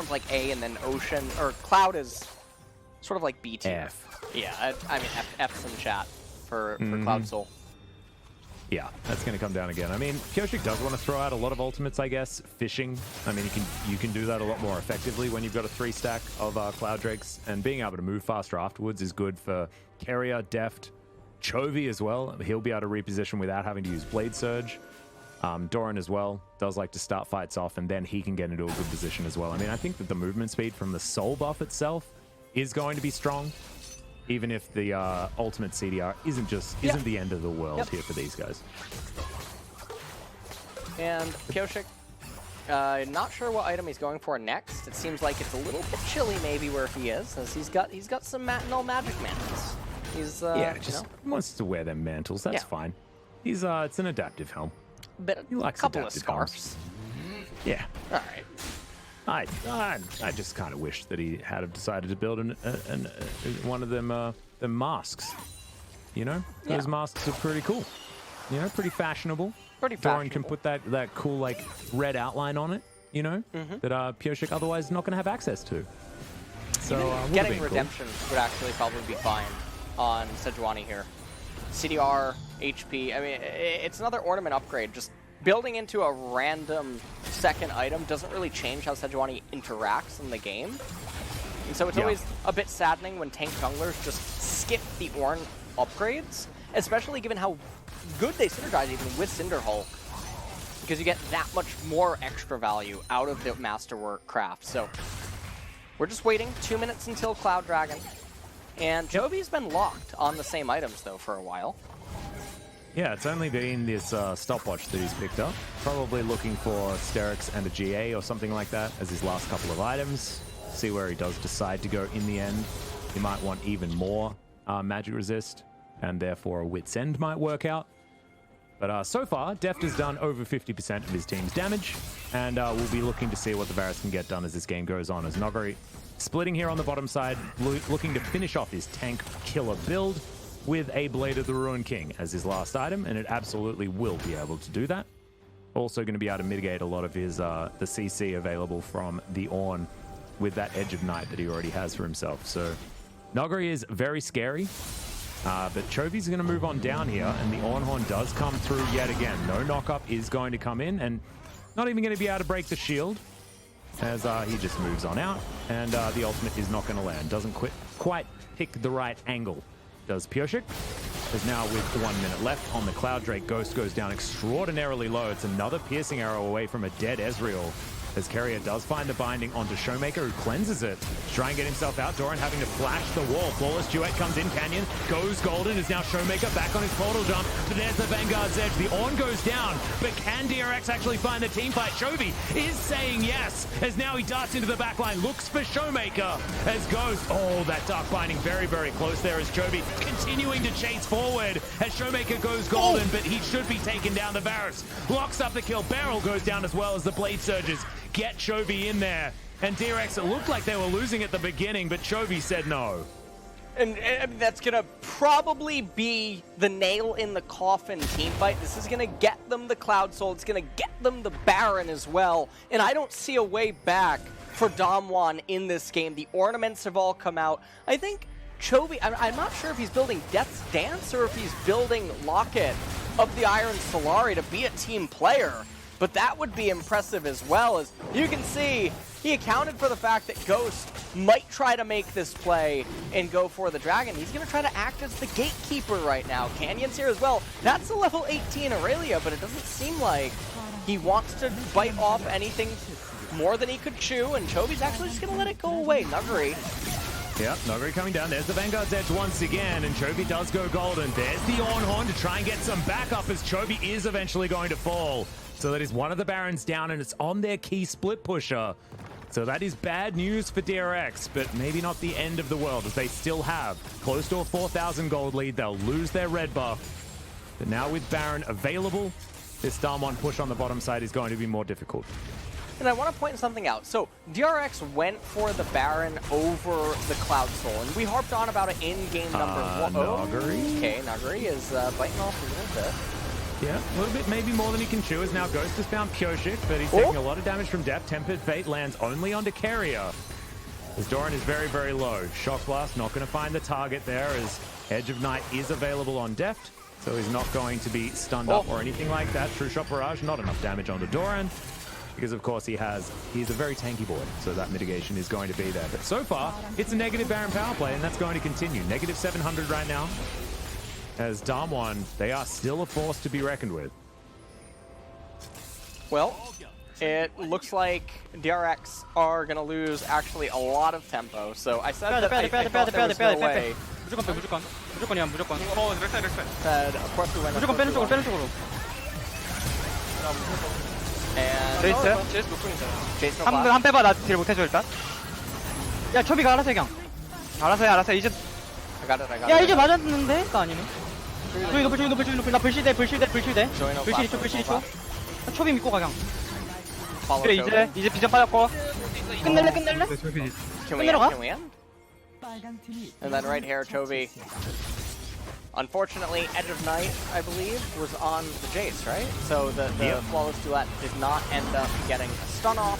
like A, and then Ocean or Cloud is sort of like B tier. F. Yeah, I mean F's in chat for Cloud Soul. Yeah, that's going to come down again. I mean, Kyoshik does want to throw out a lot of ultimates, I guess. Fishing. I mean, you can do that a lot more effectively when you've got a 3-stack of Cloud Drakes, and being able to move faster afterwards is good for Carrier, Deft, Chovy as well. He'll be able to reposition without having to use Blade Surge. Doran as well does like to start fights off, and then he can get into a good position as well. I mean, I think that the movement speed from the Soul buff itself is going to be strong, even if the ultimate CDR isn't the end of the world here for these guys. And Kyoshik, not sure what item he's going for next. It seems like it's a little bit chilly maybe where he is, as he's got some no magic mantles. He's just wants to wear them mantles. That's fine. He's it's an adaptive helm. He likes a couple of scarves. Yeah. All right. I just kind of wish that he had decided to build one of them masks. You know, those masks are pretty cool. You know, pretty fashionable. Doran can put that cool like red outline on it. You know, that Kyoshik otherwise not going to have access to. So getting redemption would actually probably be fine on Sejuani here. CDR, HP, I mean, it's another ornament upgrade. Just building into a random second item doesn't really change how Sejuani interacts in the game. And so it's always a bit saddening when tank junglers just skip the Ornn upgrades, especially given how good they synergize even with Cinderhulk, because you get that much more extra value out of the Masterwork craft. So we're just waiting 2 minutes until Cloud Dragon. And Jovi's been locked on the same items, though, for a while. Yeah, it's only been this stopwatch that he's picked up. Probably looking for Sterix and a GA or something like that as his last couple of items. See where he does decide to go in the end. He might want even more magic resist, and therefore a Wit's End might work out. But so far, Deft has done over 50% of his team's damage, and we'll be looking to see what the Varus can get done as this game goes on, as Nogari splitting here on the bottom side, looking to finish off his tank killer build with a Blade of the Ruined King as his last item, and it absolutely will be able to do that. Also going to be able to mitigate a lot of his the CC available from the Ornn with that Edge of Night that he already has for himself. So Nogari is very scary, but Chovy's going to move on down here, and the Ornn Horn does come through yet again. No knock-up is going to come in, and not even going to be able to break the shield, as he just moves on out, and the ultimate is not going to land. Doesn't quite pick the right angle. Does Kyoshik. Is now with 1 minute left on the Cloud Drake. Ghost goes down extraordinarily low. It's another piercing arrow away from a dead Ezreal, as Carrier does find the binding onto Showmaker, who cleanses it to try and get himself out. Doran having to flash the wall. Flawless Duet comes in. Canyon goes golden. Is now Showmaker back on his portal jump. But there's the Vanguard's Edge. The Ornn goes down. But can DRX actually find the team fight? Chovy is saying yes, as now he darts into the backline. Looks for Showmaker as Ghost. Oh, that dark binding very, very close there as Chovy continuing to chase forward as Showmaker goes golden, but he should be taken down. The Varus locks up the kill. Barrel goes down as well as the Blade Surges get Chovy in there. And DRX, it looked like they were losing at the beginning, but Chovy said no. And that's going to probably be the nail in the coffin team fight. This is going to get them the Cloud Soul. It's going to get them the Baron as well. And I don't see a way back for DAMWON in this game. The ornaments have all come out. I think Chovy, I'm not sure if he's building Death's Dance or if he's building Locket of the Iron Solari to be a team player. But that would be impressive as well. As you can see, he accounted for the fact that Ghost might try to make this play and go for the Dragon. He's going to try to act as the gatekeeper right now. Canyon's here as well. That's a level 18 Aurelia, but it doesn't seem like he wants to bite off anything more than he could chew, and Chovy's actually just going to let it go away. Nuguri. Yep, Nuguri coming down. There's the Vanguard's Edge once again, and Chovy does go golden. There's the Ornhorn to try and get some backup as Chovy is eventually going to fall. So that is one of the Barons down, and it's on their key split pusher. So that is bad news for DRX, but maybe not the end of the world, as they still have close to a 4,000 gold lead. They'll lose their red buff. But now with Baron available, this DAMWON push on the bottom side is going to be more difficult. And I want to point something out. So DRX went for the Baron over the Cloud Soul, and we harped on about it in game number 1. Nuguri? Okay, Nuguri is biting off a little bit. Yeah, a little bit, maybe more than he can chew, as now Ghost has found Pyoshik, but he's taking a lot of damage from Depth. Tempered Fate lands only onto Carrier, as Doran is very, very low. Shock Blast not going to find the target there, as Edge of Night is available on Deft, so he's not going to be stunned up or anything like that. True Shot Barrage, not enough damage onto Doran, because of course he's a very tanky boy, so that mitigation is going to be there. But so far, it's a negative Baron power play, and that's going to continue. Negative 700 right now. As DAMWON, they are still a force to be reckoned with. Well, it looks like DRX are going to lose actually a lot of tempo. So I said that I thought there was no way. 무조건이야, 무조건. Said, of course we went 무조건 빼는 쪽으로, 빼는 쪽으로. And 제이스? Jace no blast. 한 빼봐, 나 딜 못해줘, 일단. 야, 초비가 알아서 해, 그냥. 알아서 해, 이제. I got it. 야, 이제 맞았는데? 나 아니네. 조이 노플. 나 불시대. 불시 2초. 초비 믿고 가, 그냥. 그래, 이제 비전 빠졌고. 끝낼래? Can we end? And then right here, Chovy. Unfortunately, Edge of Night, I believe, was on the Jace, right? So the Flawless Duet did not end up getting a stun off.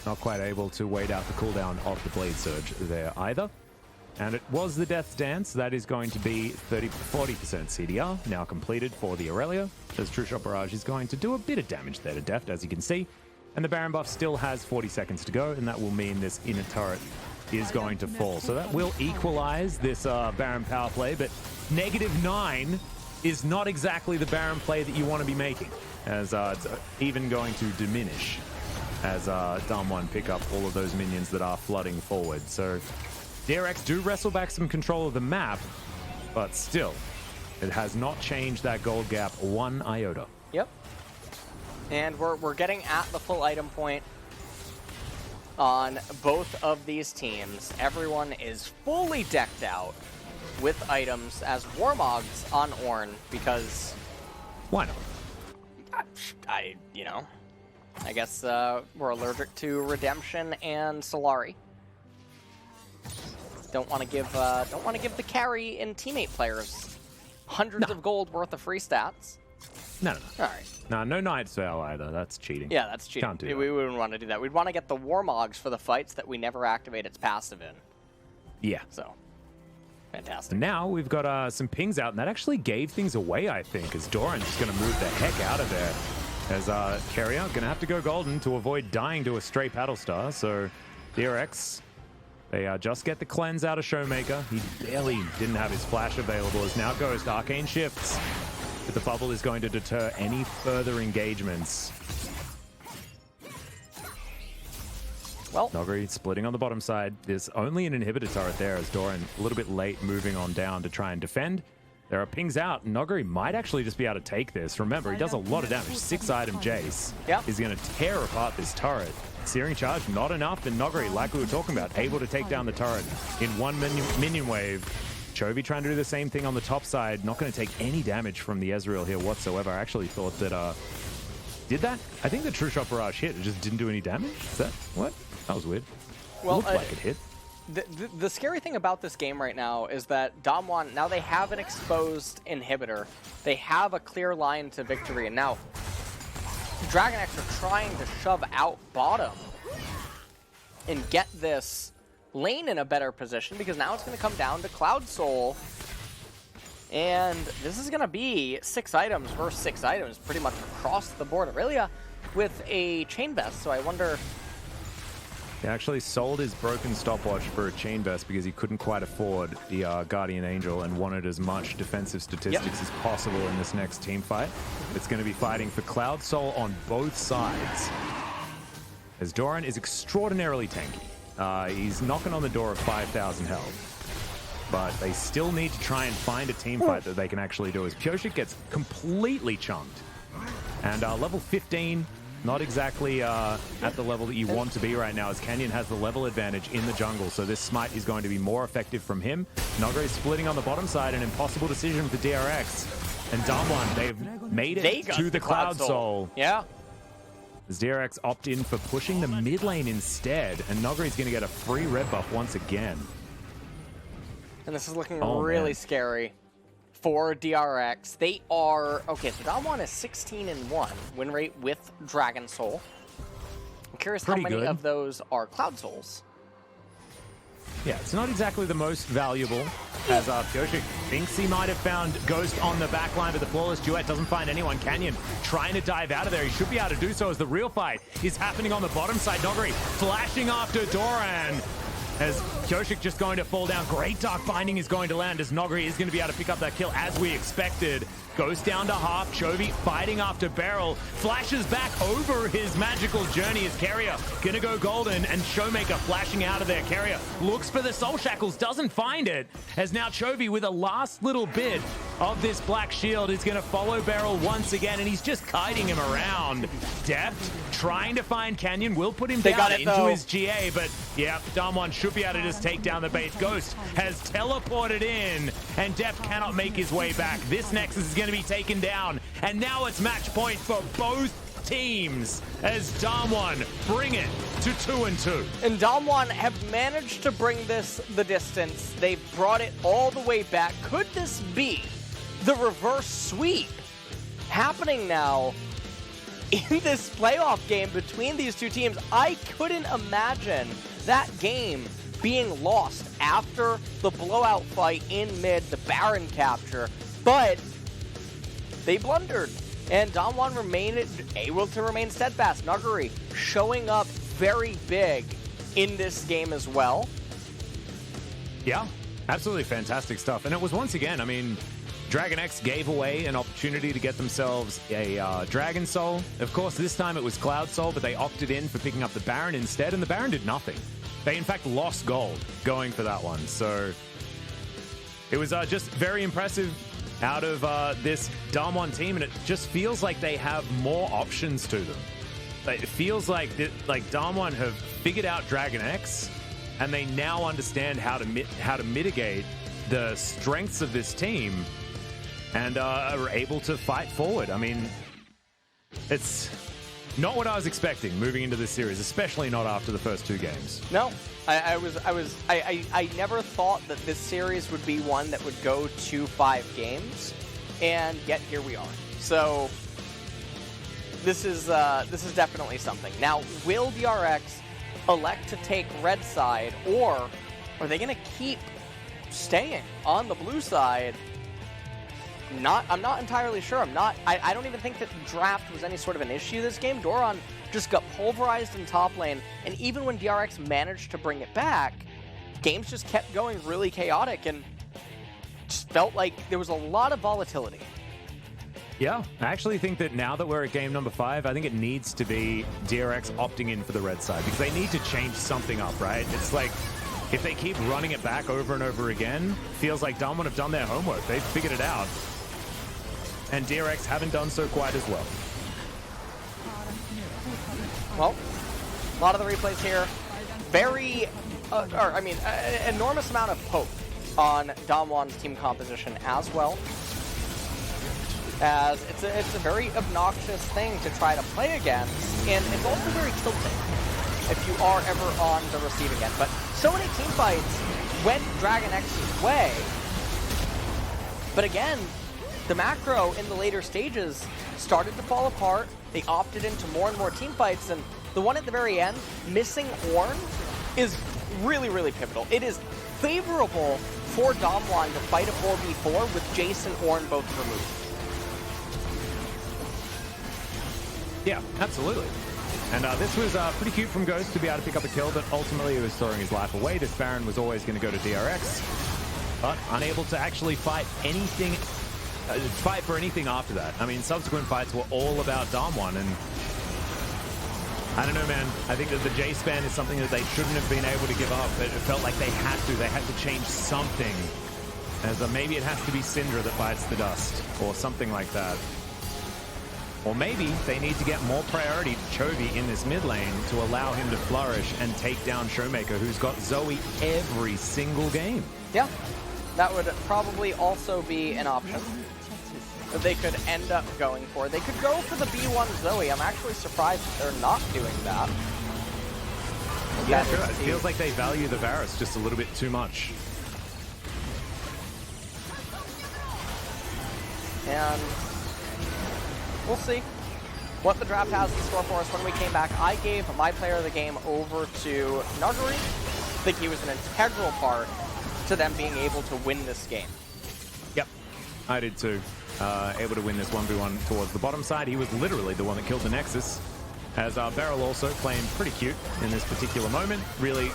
Not quite able to wait out the cooldown of the Blade Surge there either. And it was the Death's Dance. That is going to be 40% CDR, now completed for the Aurelia, as True Shot Barrage is going to do a bit of damage there to Deft, as you can see. And the Baron buff still has 40 seconds to go, and that will mean this inner turret is going to fall. So that will equalize this Baron power play, but -9 is not exactly the Baron play that you want to be making, as it's even going to diminish as DAMWON pick up all of those minions that are flooding forward. So DRX do wrestle back some control of the map, but still, it has not changed that gold gap one iota. Yep. And we're getting at the full item point on both of these teams. Everyone is fully decked out with items as Warmogs on Ornn, because why not? I guess we're allergic to Redemption and Solari. Don't want to give the carry and teammate players hundreds of gold worth of free stats. No. All right. No Night Spell either. That's cheating. Yeah, that's cheating. Can't do that. We wouldn't want to do that. We'd want to get the Warmogs for the fights that we never activate its passive in. Yeah. So, fantastic. Now we've got some pings out, and that actually gave things away, I think, as Doran's just going to move the heck out of there. As Carrier going to have to go golden to avoid dying to a stray Paddle Star. So DRX, they just get the cleanse out of Showmaker. He barely didn't have his flash available, as now goes to Arcane Shifts. But the bubble is going to deter any further engagements. Well, Nuguri splitting on the bottom side. There's only an inhibitor turret there, as Doran a little bit late moving on down to try and defend. There are pings out. Nuguri might actually just be able to take this. Remember, he does a lot of damage. 6-item Jace is going to tear apart this turret. Searing Charge, not enough. And Nuguri, like we were talking about, able to take down the turret in one minion wave. Chovy trying to do the same thing on the top side. Not going to take any damage from the Ezreal here whatsoever. I actually thought that... did that? I think the True Shot Barrage hit. It just didn't do any damage? Is that... what? That was weird. Well, looked like it hit. The scary thing about this game right now is that DAMWON, now they have an exposed inhibitor. They have a clear line to victory, and now DragonX are trying to shove out bottom and get this lane in a better position, because now it's going to come down to Cloud Soul And this is going to be 6 items versus 6 items pretty much across the board. Aurelia with a chain vest, so I wonder... He actually sold his broken stopwatch for a chain vest because he couldn't quite afford the Guardian Angel and wanted as much defensive statistics as possible in this next team fight. It's going to be fighting for Cloud Soul on both sides, as Doran is extraordinarily tanky. He's knocking on the door of 5,000 health. But they still need to try and find a team fight that they can actually do, as Pyosik gets completely chunked. And level 15, not exactly at the level that you want to be right now, as Canyon has the level advantage in the jungle, so this smite is going to be more effective from him. Nogre is splitting on the bottom side, an impossible decision for DRX. And DAMWON, they've made it to the Cloud Soul. Yeah. As DRX opt in for pushing the mid lane instead, and Nogre is going to get a free red buff once again. And this is looking really scary for DRX. They are... Okay, so DAMWON is 16-1 win rate with Dragon Soul. I'm curious how many of those are Cloud Souls. Yeah, it's not exactly the most valuable, as Pyosik thinks he might have found Ghost on the back line, but the flawless duet doesn't find anyone. Canyon trying to dive out of there. He should be able to do so, as the real fight is happening on the bottom side. Nogre flashing after Doran, as Pyosik just going to fall down. Great Dark Binding is going to land, as Nogre is going to be able to pick up that kill as we expected. Goes down to half. Chovy fighting after Beryl. Flashes back over his magical journey as Keria gonna go golden, and Showmaker flashing out of there. Keria looks for the Soul Shackles, doesn't find it, as now Chovy with a last little bit of this black shield is gonna follow Beryl once again, and he's just kiting him around. Deft trying to find Canyon, will put him down into his GA, but yeah, DAMWON should be able to just take down the base. Ghost has teleported in, and Deft cannot make his way back. This Nexus is gonna be taken down, and now it's match point for both teams as DAMWON bring it to 2-2. And DAMWON have managed to bring this the distance. They've brought it all the way back. Could this be the reverse sweep happening now in this playoff game between these two teams? I couldn't imagine that game being lost after the blowout fight in mid, the Baron capture, but they blundered, and DAMWON remained able to remain steadfast. Nuggery showing up very big in this game as well. Yeah, absolutely fantastic stuff. And it was once again, I mean, DragonX gave away an opportunity to get themselves a Dragon Soul. Of course, this time it was Cloud Soul, but they opted in for picking up the Baron instead, and the Baron did nothing. They, in fact, lost gold going for that one. So it was just very impressive out of this DAMWON team, and it just feels like they have more options to them. It feels like DAMWON have figured out DragonX, and they now understand how to mitigate the strengths of this team, and are able to fight forward. I mean, it's not what I was expecting moving into this series, especially not after the first 2 games. No, I never thought that this series would be one that would go to 5 games, and yet here we are. So this is definitely something. Now, will DRX elect to take red side, or are they going to keep staying on the blue side? I'm not entirely sure. I don't even think that draft was any sort of an issue this game. Doran just got pulverized in top lane, and even when DRX managed to bring it back, games just kept going really chaotic, and just felt like there was a lot of volatility. Yeah, I actually think that now that we're at game number 5, I think it needs to be DRX opting in for the red side, because they need to change something up, right? It's like, if they keep running it back over and over again, feels like DAMWON have done their homework. They've figured it out. And DRX haven't done so quite as well. Well, a lot of the replays here, very, enormous amount of hope on DAMWON's team composition as well, as it's a very obnoxious thing to try to play against, and it's also very tilting if you are ever on the receiving end. But so many team fights went DragonX's way, but again, the macro in the later stages started to fall apart. They opted into more and more team fights, and the one at the very end, missing Ornn, is really, really pivotal. It is favorable for DAMWON to fight a 4v4 with Jace and Ornn both removed. Yeah, absolutely. And this was pretty cute from Ghost to be able to pick up a kill, but ultimately he was throwing his life away. This Baron was always going to go to DRX, but unable to actually fight anything, fight for anything after that. I mean, subsequent fights were all about DAMWON, and I don't know, man. I think that the Jace ban is something that they shouldn't have been able to give up. It felt like they had to. They had to change something. As maybe it has to be Syndra that bites the dust, or something like that. Or maybe they need to get more priority to Chovy in this mid lane to allow him to flourish and take down Showmaker, who's got Zoe every single game. Yeah, that would probably also be an option that they could end up going for. They could go for the B1 Zoe. I'm actually surprised that they're not doing that. Yeah, sure. It feels like they value the Varus just a little bit too much. And we'll see what the draft has in store for us. When we came back, I gave my player of the game over to Nuggery. I think he was an integral part to them being able to win this game. Yep, I did too. Able to win this 1v1 towards the bottom side. He was literally the one that killed the Nexus. As Beryl also playing pretty cute in this particular moment, really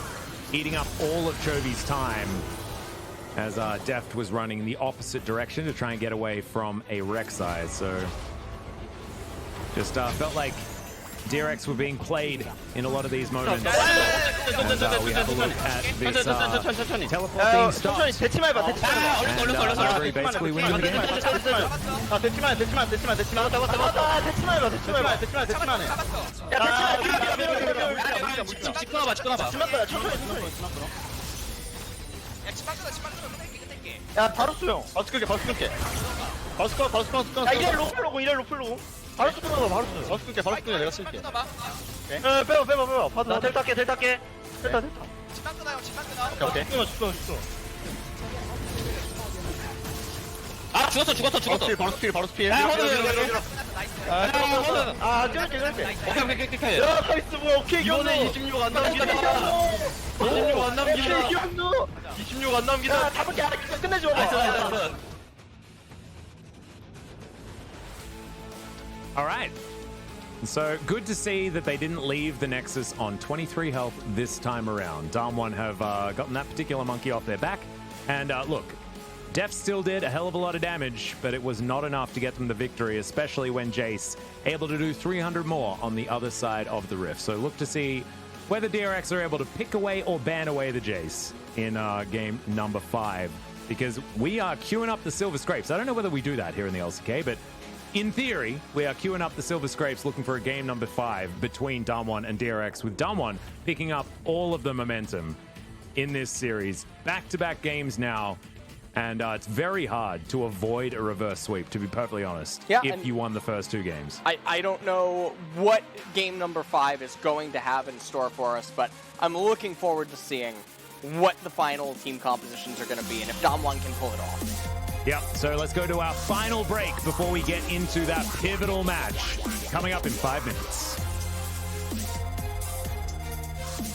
eating up all of Chovy's time as Deft was running in the opposite direction to try and get away from a Rek'Sai. So just felt like DRX were being played in a lot of these moments. And we have a look at this teleporting stop. And Nuggery basically winning the game. 야 바로 쏘요. 바로 끌게. 바로 끌게. 야 이래 로플로고. 바로 쏘고 바로 쏘. 바로 끌게. 내가 쓸게. 빼봐. 파도 나 델 탈게. 델타. 집방 끊어요. 오케이. 죽어. 아 죽었어. 바로 스피드. 쩔게. 오케이. 야 카리스 뭐 오케이 이번에 26 안 남기다. 26 안 남기다. 26 안 남기다. 다섯 개 안에 끝내줘. All right. So good to see that they didn't leave the Nexus on 23 health this time around. DAMWON have gotten that particular monkey off their back. And look, Def still did a hell of a lot of damage, but it was not enough to get them the victory, especially when Jace able to do 300 more on the other side of the rift. So look to see whether DRX are able to pick away or ban away the Jace in game number 5, because we are queuing up the Silver Scrapes. I don't know whether we do that here in the LCK, but in theory, we are queuing up the Silver Scrapes looking for a game number 5 between DAMWON and DRX, with DAMWON picking up all of the momentum in this series. Back-to-back games now, and it's very hard to avoid a reverse sweep, to be perfectly honest, if you won the first 2 games. I don't know what game number 5 is going to have in store for us, but I'm looking forward to seeing what the final team compositions are going to be and if DAMWON can pull it off. Yep, so let's go to our final break before we get into that pivotal match coming up in 5 minutes.